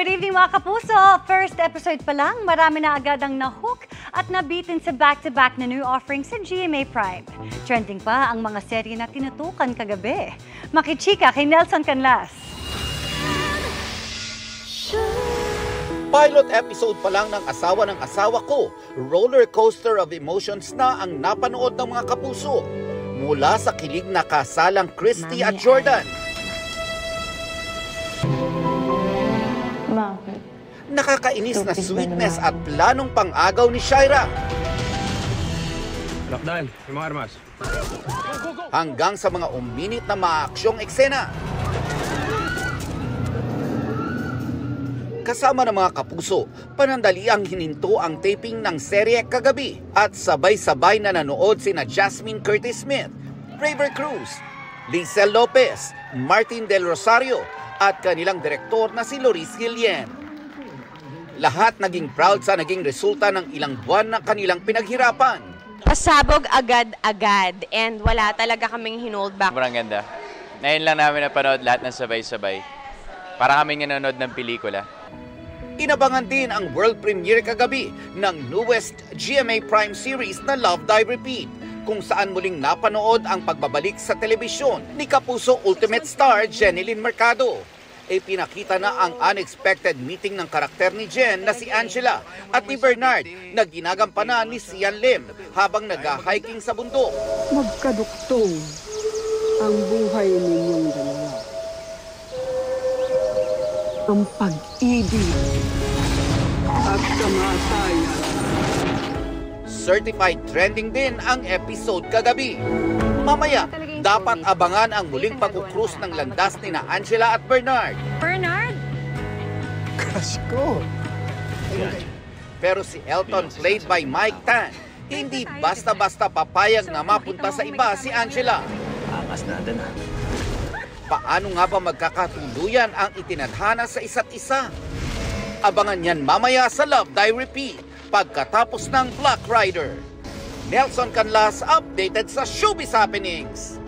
Good evening mga kapuso! First episode pa lang, marami na agad ang nahook at nabitin sa back-to-back na new offering sa GMA Prime. Trending pa ang mga serye na tinutukan kagabi. Makichika kay Nelson Canlas. Pilot episode pa lang ng asawa ko, roller coaster of emotions na ang napanood ng mga kapuso. Mula sa kilig na kasalang Christy at Jordan. Bakit? Nakakainis na sweetness at planong pang-agaw ni Shaira. Lockdown, yung mga armas. Hanggang sa mga uminit na maaksyong eksena. Kasama ng mga kapuso, panandaliang hininto ang taping ng serye kagabi at sabay-sabay na nanood sina Jasmine Curtis Smith, Raver Cruz, Lizelle Lopez, Martin Del Rosario at kanilang direktor na si Loris Guillen. Lahat naging proud sa naging resulta ng ilang buwan na kanilang pinaghirapan. Pasabog agad-agad and wala talaga kaming hinold back. Sobrang ganda. Ngayon lang namin napanood lahat ng sabay-sabay. Para kaming nanonood ng pelikula. Inabangan din ang world premiere kagabi ng newest GMA Prime series na Love Die Repeat, kung saan muling napanood ang pagbabalik sa telebisyon ni Kapuso Ultimate Star Jenilyn Mercado. Pinakita na ang unexpected meeting ng karakter ni Jen na si Angela at ni Bernard na ginagampanan ni Sian Lim habang nag-hiking sa bundok. Magkaduktong ang buhay ninyong dalawa. Ang pag-ibig at kamatayan. Certified trending din ang episode kagabi. Mamaya, dapat abangan ang muling pagkukrus ng landas ni na Angela at Bernard. Bernard? Crush ko! Pero si Elton, played by Mike Tan, hindi basta-basta papayag na mapunta sa iba si Angela. Angas natin ha. Paano nga ba magkakatuluyan ang itinadhana sa isa't isa? Abangan yan mamaya sa Love Die Repeat pagkatapos ng Black Rider. Nelson Canlas, updated sa Showbiz Happenings.